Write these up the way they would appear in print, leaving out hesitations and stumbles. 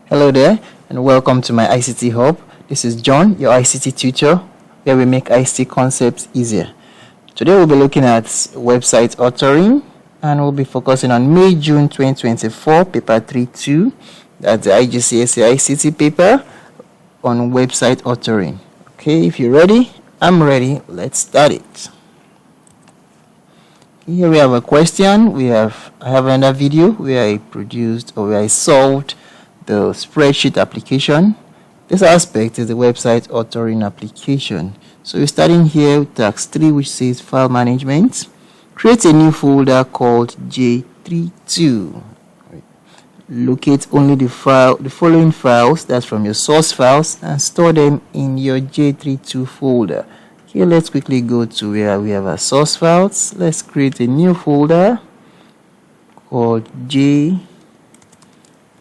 Hello there and welcome to my ICT Hub. This is John, your ICT tutor, where we make ICT concepts easier. Today we'll be looking at website authoring and we'll be focusing on May June 2024 paper 3-2. That's the IGCSE ICT paper on website authoring. Okay, if you're ready, I'm ready. Let's start it. Here we have a question. I have another video where I solved the spreadsheet application. This aspect is the website authoring application. So we're starting here with task 3, which says file management. Create a new folder called J32. Locate only the following files, that's from your source files, and store them in your J32 folder. Okay, let's quickly go to where we have our source files. Let's create a new folder called J32.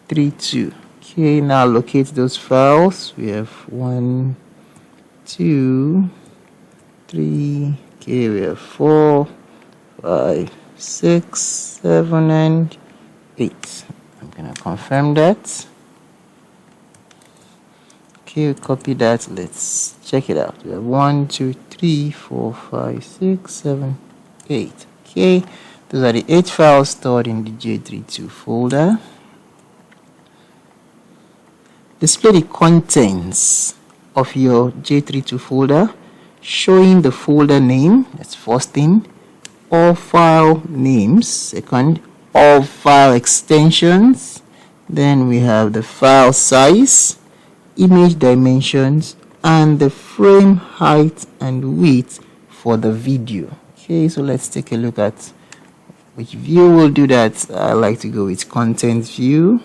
Okay, now locate those files. We have 1, 2, 3. Okay, we have 4, 5, 6, 7, and 8. I'm gonna confirm that. Okay, copy that. Let's check it out. We have 1, 2, 3, 4, 5, 6, 7, 8. Okay, those are the 8 files stored in the J32 folder. Display the contents of your J32 folder, showing the folder name, that's first thing, all file names, second, all file extensions, then we have the file size, image dimensions, and the frame height and width for the video. Okay, so let's take a look at which view will do that. I like to go with content view.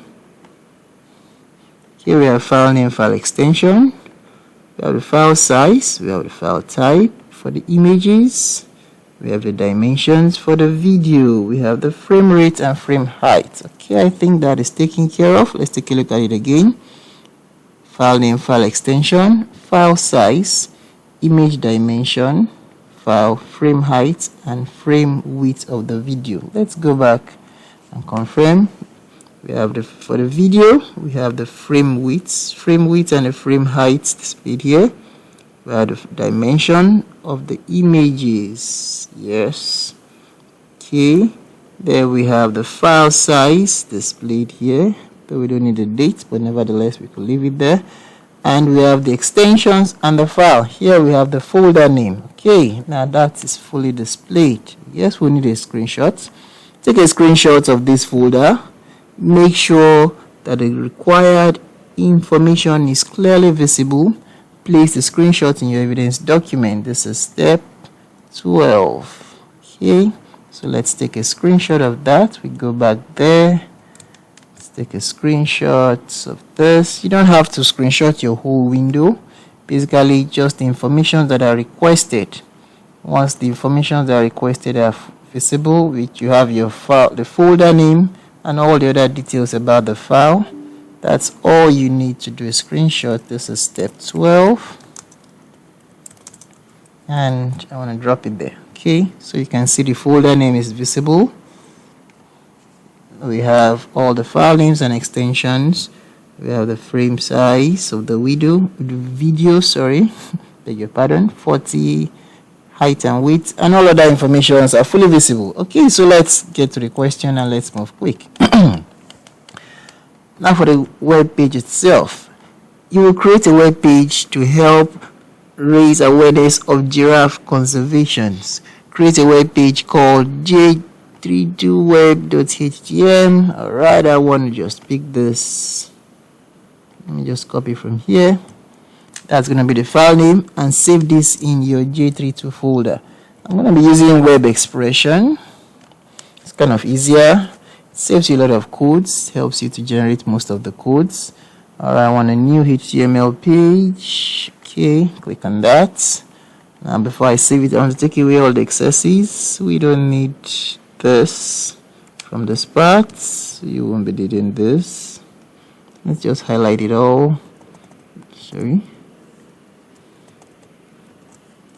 Here we have file name, file extension, we have the file size, we have the file type for the images, we have the dimensions for the video, we have the frame rate and frame height. Okay, I think that is taken care of. Let's take a look at it again. File name, file extension, file size, image dimension, file frame height, and frame width of the video. Let's go back and confirm. We have for the video, we have the frame width and the frame height displayed here. We have the dimension of the images. Yes. Okay. There we have the file size displayed here. Though we don't need the date, but nevertheless we could leave it there. And we have the extensions and the file. Here we have the folder name. Okay. Now that is fully displayed. Yes, we need a screenshot. Take a screenshot of this folder. Make sure that the required information is clearly visible. Place the screenshot in your evidence document. This is step 12. Okay, so let's take a screenshot of that. We go back there. Let's take a screenshot of this. You don't have to screenshot your whole window. Basically, just the information that are requested. Once the information that are requested are visible, which you have your file, the folder name, and all the other details about the file, that's all you need to do a screenshot. This is step 12, and I want to drop it there. Okay, so you can see the folder name is visible. We have all the file names and extensions. We have the frame size of the video, sorry, beg your pardon, 40, height and width, and all other information are fully visible. Okay, so let's get to the question and let's move quick. Now for the web page itself, you will create a web page to help raise awareness of giraffe conservations. Create a web page called j32web.htm. Alright, I want to just pick this. Let me just copy from here. That's going to be the file name, and save this in your J32 folder. I'm going to be using web expression. It's kind of easier. It saves you a lot of codes, helps you to generate most of the codes. Alright, I want a new HTML page. Okay, click on that. Now before I save it, I want to take away all the excesses. We don't need this from this part. You won't be needing this. Let's just highlight it all. Sorry.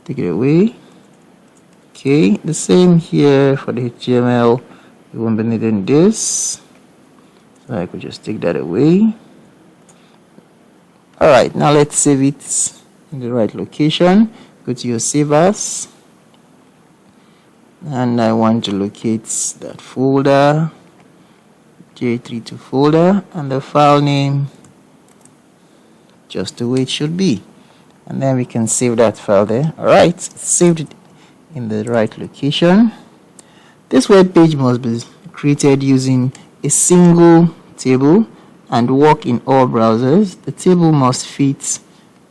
Take it away. Okay, the same here for the HTML. We won't be needing this, so I could just take that away. All right, now let's save it in the right location. Go to your save as, and I want to locate that folder, J32 folder, and the file name just the way it should be, and then we can save that file there. All right, it's saved in the right location. This web page must be created using a single table and work in all browsers. The table must fit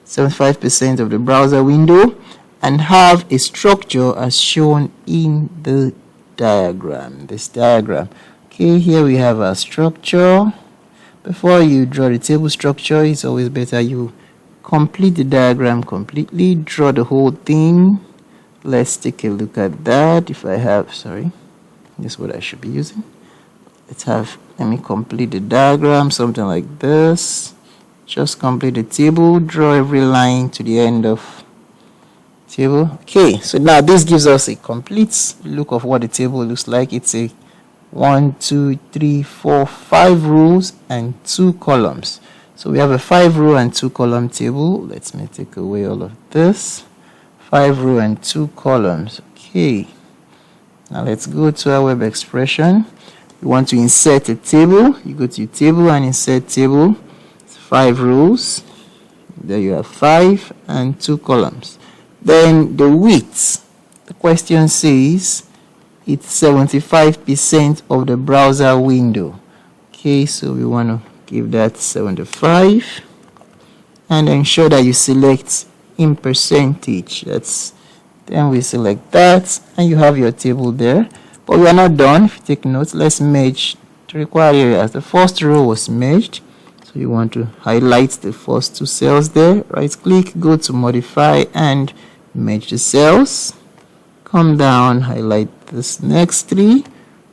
75% of the browser window and have a structure as shown in the diagram. This diagram. Okay, here we have our structure. Before you draw the table structure, it's always better you complete the diagram completely, draw the whole thing. Let's take a look at that. If I have, sorry, this is what I should be using. Let me complete the diagram, something like this. Just complete the table, draw every line to the end of table. Okay, so now this gives us a complete look of what the table looks like. It's a 1, 2, 3, 4, 5 rows and 2 columns. So we have a 5-row and 2-column table. Let me take away all of this. 5-row and 2 columns. Okay, now let's go to our web expression. You want to insert a table. You go to your table and insert table. It's 5 rows. There you have 5 and 2 columns. Then the width. The question says it's 75% of the browser window. Okay, so we want to give that 75 and ensure that you select in percentage. Then we select that and you have your table there. But we are not done. If you take notes, let's merge the required areas. The first row was merged, so you want to highlight the first 2 cells there. Right click, go to modify and merge the cells. Come down, highlight this next 3,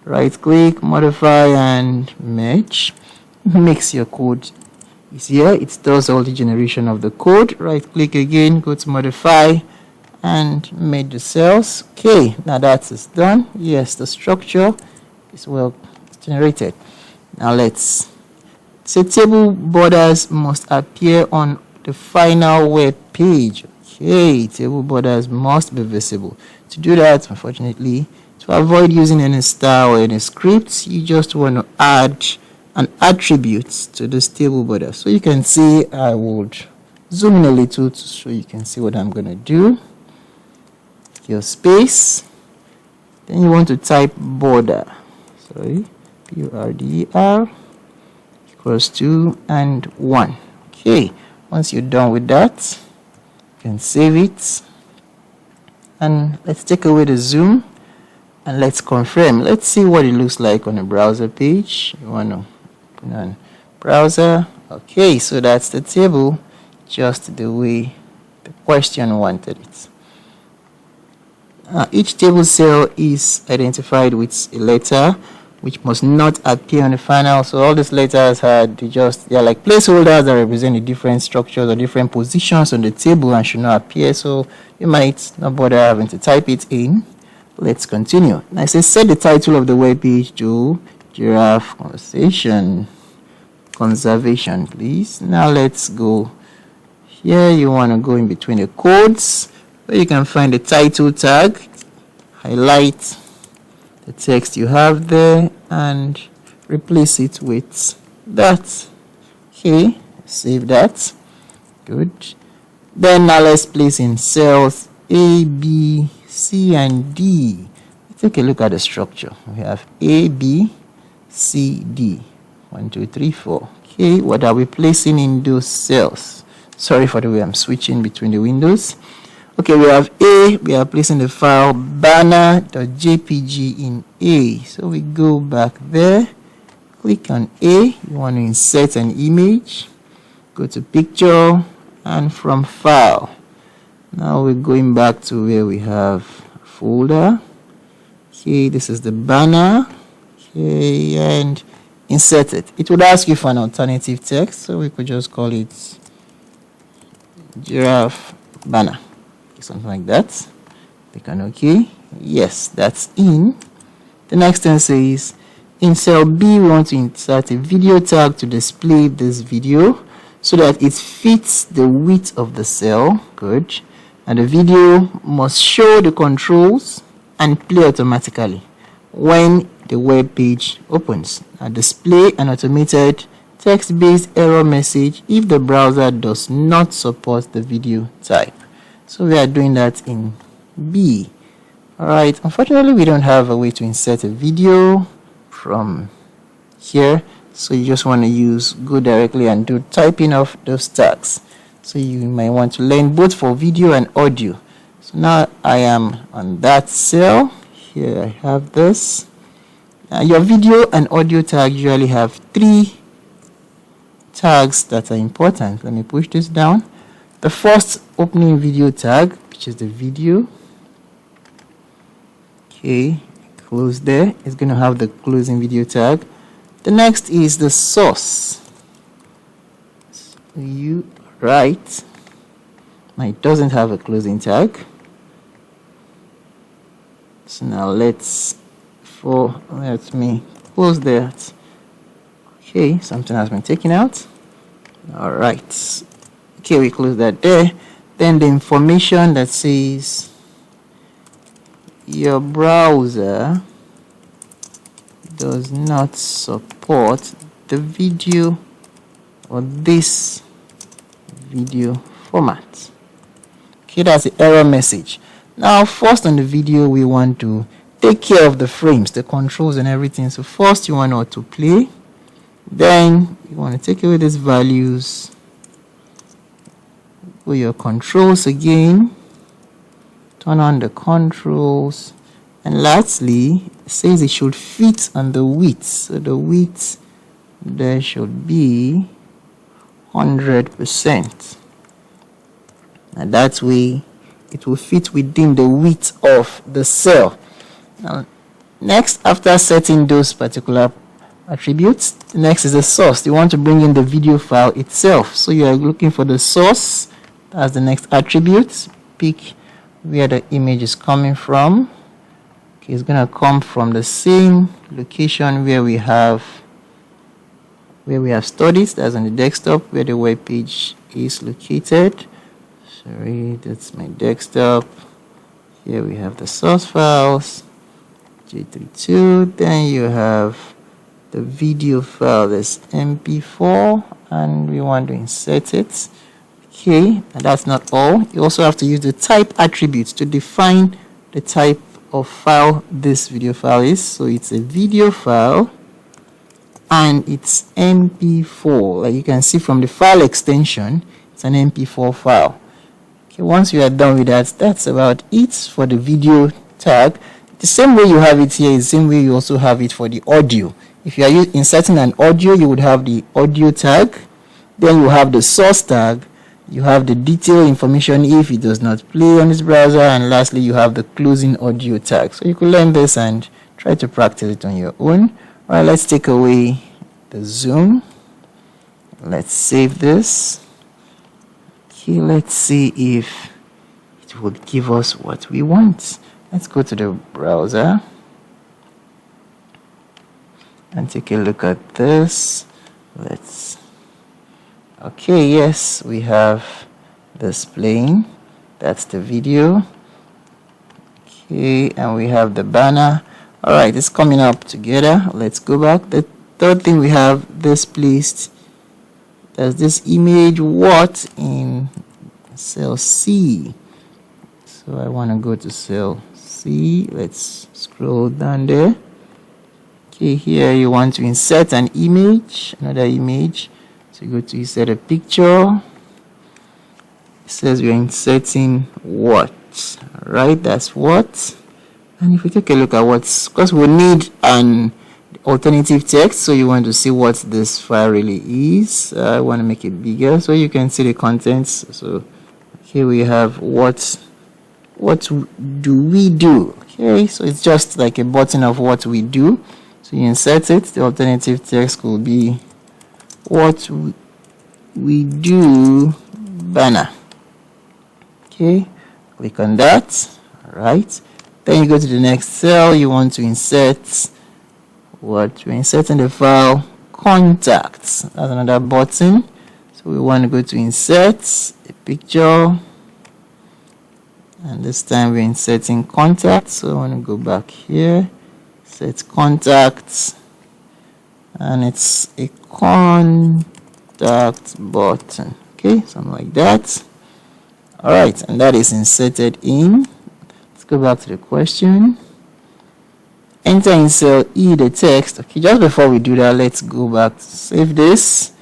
right click, modify and merge. Makes your code easier. It does all the generation of the code. Right click again, go to modify and merge the cells. Okay, now that is done. Yes, the structure is well generated. Now let's say table borders must appear on the final web page. Okay, table borders must be visible. To do that, unfortunately, to avoid using any star or any scripts, you just want to add an attribute to this table border. So you can see, I would zoom in a little so you can see what I'm going to do. Your space, then you want to type border, sorry, BORDER equals 2 and 1. Okay, once you're done with that, you can save it. And let's take away the zoom and let's confirm. Let's see what it looks like on a browser page. You want to put on browser. Okay, so that's the table just the way the question wanted it. Each table cell is identified with a letter which must not appear on the final. So all these letters they're like placeholders that represent the different structures or different positions on the table and should not appear. So you might not bother having to type it in. Let's continue. Now it says set the title of the web page to Giraffe Conservation, please. Now let's go here. You want to go in between the codes where you can find the title tag, highlight the text you have there and replace it with that. Okay, save that. Good. Then now let's place in cells A, B, C and D. Let's take a look at the structure. We have A, B, C, D. 1, 2, 3, 4. Okay, what are we placing in those cells? Sorry for the way I'm switching between the windows. Okay, we have A, we are placing the file banner.jpg in A. So we go back there, click on A, you want to insert an image, go to picture, and from file. Now we're going back to where we have folder. Okay, this is the banner. Okay, and insert it. It would ask you for an alternative text, so we could just call it giraffe banner. Something like that. Click on OK. Yes, that's in. The next thing says in cell B we want to insert a video tag to display this video. so that it fits the width of the cell. Good. And the video must show the controls and play automatically when the web page opens. Now display an automated text-based error message if the browser does not support the video type. So we are doing that in B. Alright, unfortunately we don't have a way to insert a video from here, so you just want to go directly and do typing of those tags. So you might want to learn both for video and audio. So now I am on that cell. Here I have this. Now your video and audio tag usually have 3 tags that are important. Let me push this down. The first opening video tag, which is the video. Okay, close there. It's going to have the closing video tag. The next is the source. Right. Now it doesn't have a closing tag. So now let me close that. Okay, something has been taken out. All right. Okay, we close that there. Then the information that says your browser does not support the video or this video format. Okay, that's the error message. Now first on the video we want to take care of the frames, the controls and everything. So first you want autoplay, then you want to take away these values for your controls again, turn on the controls, and lastly it says it should fit on the width. So the width there should be 100%, and that way it will fit within the width of the cell. Now next, after setting those particular attributes, the next is the source. You want to bring in the video file itself, so you are looking for the source. That's the next attribute. Pick where the image is coming from. Okay, it's gonna come from the same location where we have studies. That's on the desktop where the web page is located. Sorry, that's my desktop. Here we have the source files, J32. Then you have the video file, that's MP4, and we want to insert it. Okay, and that's not all. You also have to use the type attributes to define the type of file this video file is. So it's a video file and it's MP4. Like you can see from the file extension, it's an MP4 file. Okay, once you are done with that, that's about it for the video tag. The same way you have it here is the same way you also have it for the audio. If you are inserting an audio, you would have the audio tag, then you have the source tag, you have the detail information if it does not play on this browser, and lastly you have the closing audio tag. So you could learn this and try to practice it on your own. Alright, let's take away the zoom. Let's save this. Okay, let's see if it will give us what we want. Let's go to the browser and take a look at this. Okay, yes, we have this playing. That's the video. Okay, and we have the banner. All right, it's coming up together. Let's go back. The third thing, we have this placed. There's this image what in cell C. So I want to go to cell C. Let's scroll down there. Okay, here you want to insert an image, another image. So you go to insert a picture. It says we're inserting what. Right, that's what. And if we take a look at what's, because we need an alternative text, so you want to see what this file really is. I want to make it bigger so you can see the contents. So here we have what do we do. Okay, so it's just like a button of what we do. So you insert it. The alternative text could be what we do banner. Okay, click on that. All right, then you go to the next cell. You want to insert what we're inserting, the file contacts. That's another button. So we want to go to insert a picture, and this time we're inserting contacts. So I want to go back here, set contacts, and it's a contact button. Okay, something like that. All right, and that is inserted in. Let's go back to the question. Enter in cell E the text. Okay, just before we do that, let's go back to save this,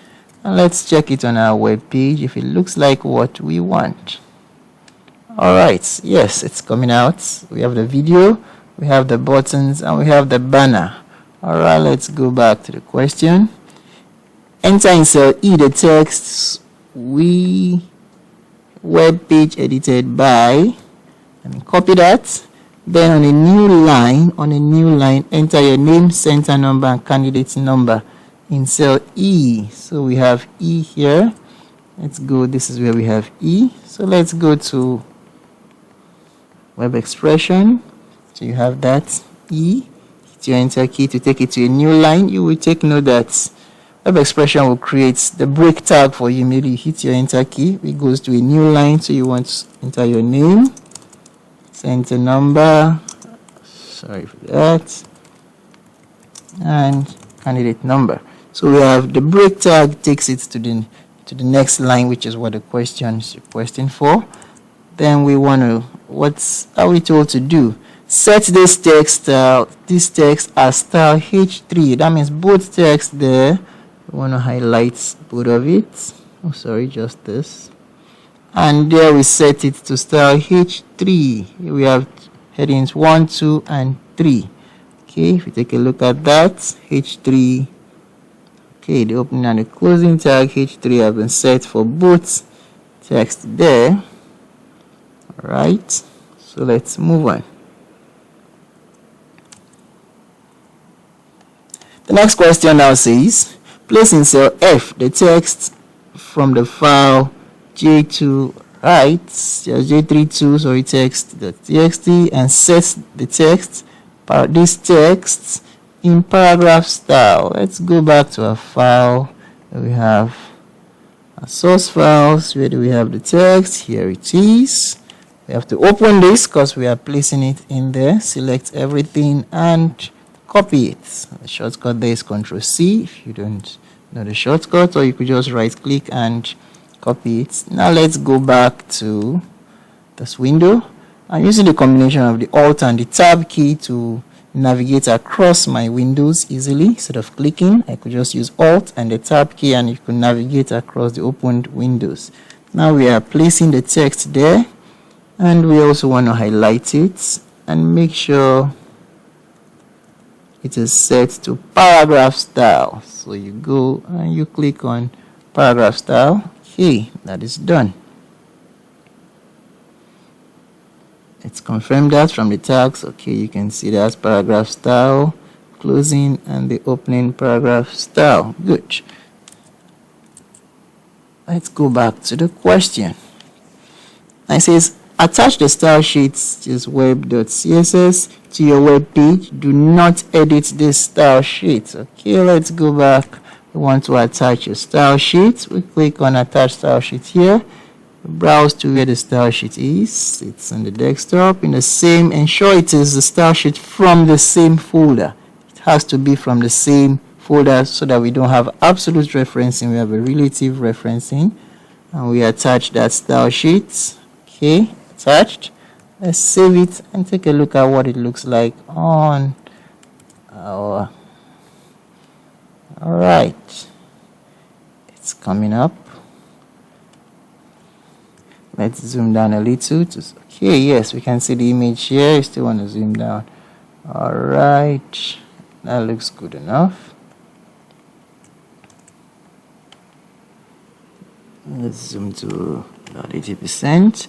and let's check it on our web page if it looks like what we want. All right, yes, it's coming out. We have the video, we have the buttons, and we have the banner. All right, let's go back to the question. Enter in cell E the text we web page edited by, let me copy that. Then on a new line, enter your name, center number, and candidate number in cell E. So we have E here. Let's go, this is where we have E. So let's go to web expression. So you have that E. Hit your enter key to take it to a new line. You will take note that web expression will create the break tag for you. Maybe you hit your enter key, it goes to a new line. So you want to enter your name, center number, sorry for that, and candidate number. So we have the break tag takes it to the next line, which is what the question is requesting for. Then we want to, what are we told to do? Set this text as style H3. That means both text there. We want to highlight both of it. Oh, sorry, just this. And there we set it to style H3. Here we have headings 1, 2, and 3. Okay, if you take a look at that, H3. Okay, the opening and the closing tag H3 have been set for both text there. Alright, so let's move on. The next question now says, place in cell F the text from the file J2, right? J32, sorry, text.txt, and set the text, this text in paragraph style. Let's go back to our file. We have our source files. Where do we have the text? Here it is. We have to open this because we are placing it in there. Select everything and copy it. The shortcut there is Ctrl+C if you don't know the shortcut, or you could just right click and copy it. Now let's go back to this window. I'm using the combination of the Alt and the Tab key to navigate across my windows easily. Instead of clicking, I could just use Alt and the Tab key, and you could navigate across the opened windows. Now we are placing the text there, and we also want to highlight it and make sure it is set to paragraph style. So you go and you click on paragraph style. Okay, that is done. Let's confirm that from the tags. Okay, you can see that's paragraph style, closing, and the opening paragraph style. Good. Let's go back to the question. It says, attach the style sheets, which is web.css, to your web page. Do not edit this style sheet. Okay, let's go back. We want to attach a style sheet. We click on attach style sheet here. Browse to where the style sheet is. It's on the desktop. In the same, ensure it is the style sheet from the same folder. It has to be from the same folder so that we don't have absolute referencing. We have a relative referencing, and we attach that style sheet. Okay, attached. Let's save it and take a look at what it looks like on our. All right, it's coming up. Let's zoom down a little. Okay, yes, we can see the image here. You still want to zoom down. All right, that looks good enough. Let's zoom to about 80%.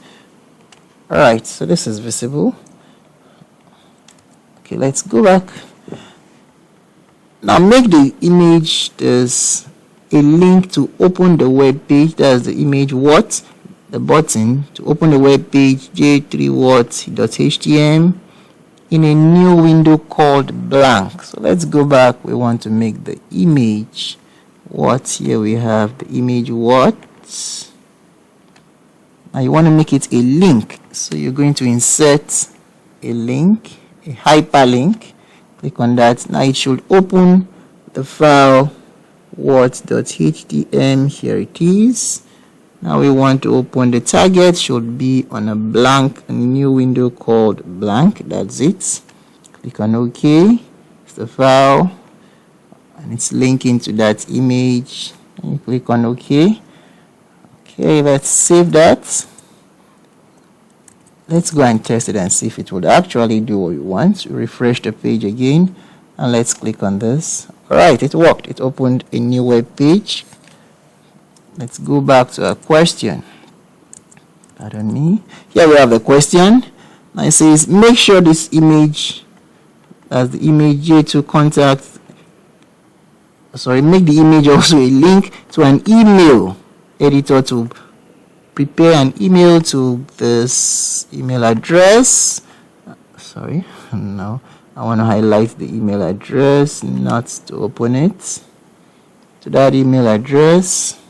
All right, so this is visible. Okay, let's go back. Now make the image, there's a link to open the web page. That's the image what? The button to open the web page j3what.html in a new window called blank. So let's go back. We want to make the image what. Here we have the image what. Now you want to make it a link, so you're going to insert a link, a hyperlink. Click on that. Now it should open the file what.htm. Here it is. Now we want to open the target, should be on a new window called blank. That's it. Click on OK. It's the file and it's linking to that image. And you click on OK. Okay, let's save that. Let's go and test it and see if it would actually do what we want. Refresh the page again and let's click on this. Alright, it worked. It opened a new web page. Let's go back to our question. Pardon me. Here we have the question. Now it says, make sure this image, as the image J2 contact, make the image also a link to an email editor to prepare an email to this email address. No, I want to highlight the email address, not to open it. To that email address,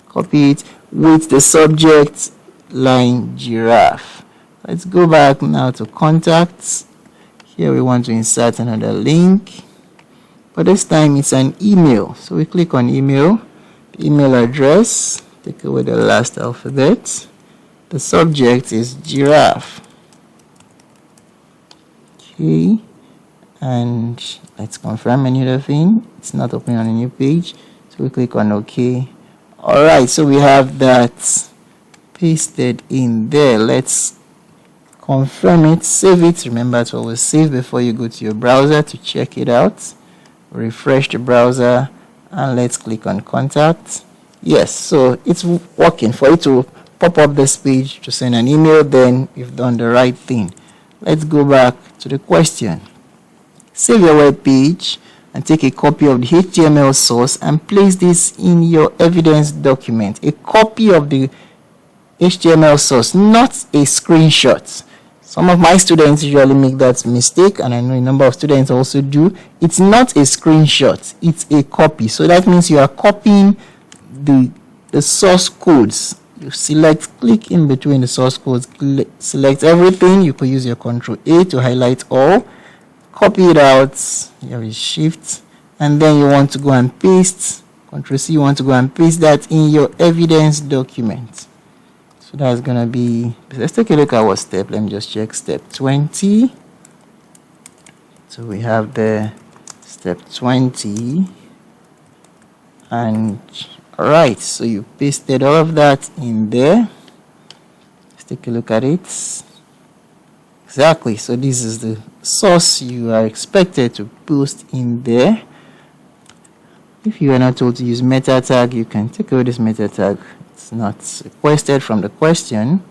copy it with the subject line giraffe. Let's go back now to contacts. Here we want to insert another link, but this time it's an email. So we click on email, email address, take away the last alphabet. The subject is giraffe. Okay, and let's confirm another thing. It's not opening on a new page, so we click on OK. Alright, so we have that pasted in there. Let's confirm it, save it. Remember to always save before you go to your browser to check it out. Refresh the browser and let's click on contact. Yes, so it's working. For it to pop up this page to send an email, then you've done the right thing. Let's go back to the question. Save your web page and take a copy of the HTML source and place this in your evidence document. A copy of the HTML source, not a screenshot. Some of my students usually make that mistake, and I know a number of students also do. It's not a screenshot, it's a copy. So that means you are copying the source codes. You click in between the source codes, select everything. You could use your Ctrl A to highlight all, copy it out. You have a shift, and then you want to go and paste. Ctrl C, you want to go and paste that in your evidence document. So that's gonna be, let's take a look at what step. Let me just check step 20. So we have the step 20, and alright, so you pasted all of that in there. Let's take a look at it. Exactly, so this is the source you are expected to post in there. If you are not told to use meta tag, you can take away this meta tag. It's not requested from the question.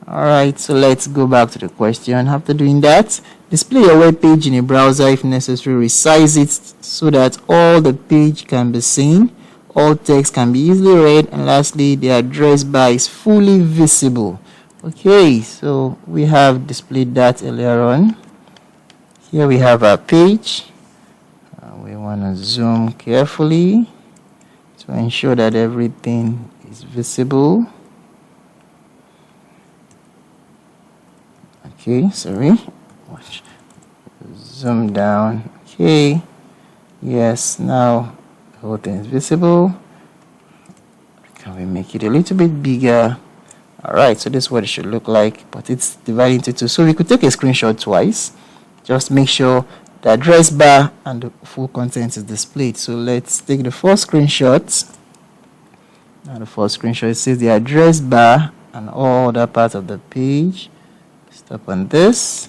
Alright, so let's go back to the question. After doing that, display your web page in a browser. If necessary, resize it so that all the page can be seen, all text can be easily read, and lastly, the address bar is fully visible. Okay, so we have displayed that earlier on. Here we have our page. We want to zoom carefully to ensure that everything is visible. Okay, sorry. Watch. Zoom down. Okay. Yes, now the whole thing is visible. Can we make it a little bit bigger? Alright, so this is what it should look like, but it's divided into two. So we could take a screenshot twice. Just make sure the address bar and the full content is displayed. So let's take the first screenshot. Now the first screenshot, it says the address bar and all other parts of the page. Stop on this.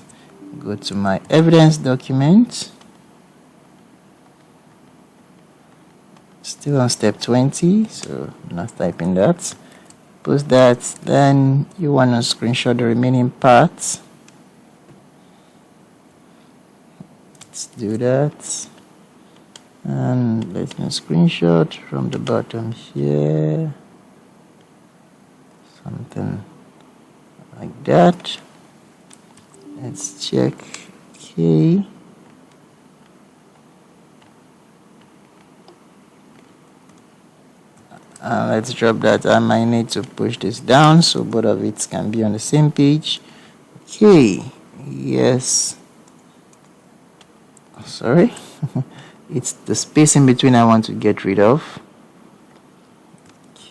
Go to my evidence document. Still on step 20, so I'm not typing that. Post that. Then you want to screenshot the remaining parts. Let's do that. And let's do a screenshot from the bottom here. Something like that. Let's check. Okay. Let's drop that. I might need to push this down so both of it can be on the same page. Okay, yes, sorry. It's the space in between I want to get rid of.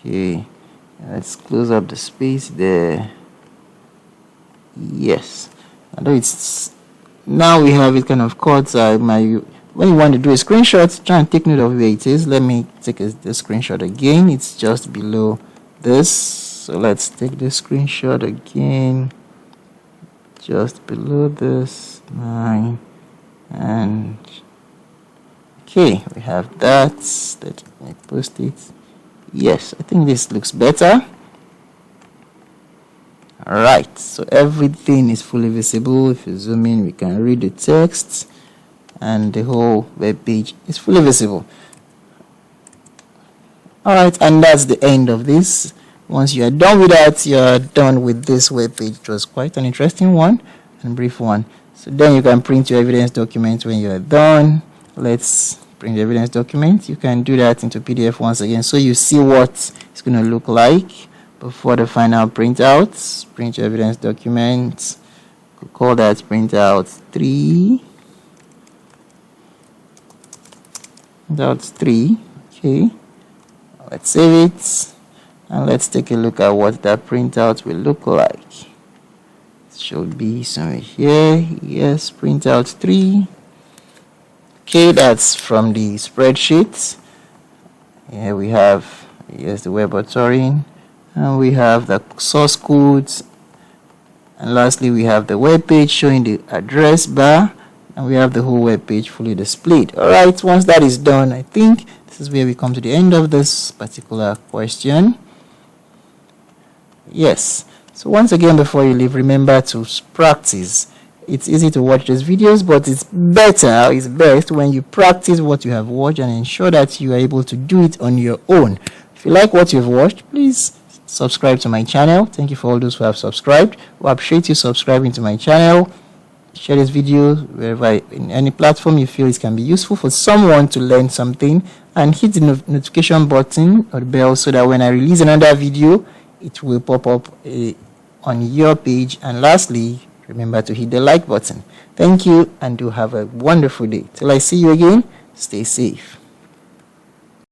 Okay, let's close up the space there. Yes, although it's now we have it kind of cut. When you want to do a screenshot, try and take note of where it is. Let me take the screenshot again. It's just below this, so let's take the screenshot again, just below this 9, and okay, we have that. Let me post it. Yes, I think this looks better. Alright, so everything is fully visible. If you zoom in, we can read the text, and the whole web page is fully visible. Alright, and that's the end of this. Once you are done with that, you are done with this web page. It was quite an interesting one and brief one. So then you can print your evidence document when you are done. Let's print the evidence document. You can do that into PDF once again, so you see what it's going to look like before the final printout. Print your evidence document. We'll call that printout 3. Printout 3. Okay. Let's save it, and let's take a look at what that printout will look like. It should be somewhere here. Yes, printout 3. Okay, that's from the spreadsheet. Here we have, yes, the web authoring, and we have the source codes, and lastly we have the web page showing the address bar, and we have the whole web page fully displayed. Alright, once that is done, I think this is where we come to the end of this particular question. Yes, so once again, before you leave, remember to practice. It's easy to watch these videos, but it's best when you practice what you have watched and ensure that you are able to do it on your own. If you like what you've watched, please subscribe to my channel. Thank you for all those who have subscribed. We appreciate you subscribing to my channel. Share this video wherever, in any platform you feel it can be useful for someone to learn something, and hit the notification button or the bell so that when I release another video, it will pop up on your page. And lastly, remember to hit the like button. Thank you, and do have a wonderful day. Till I see you again, stay safe.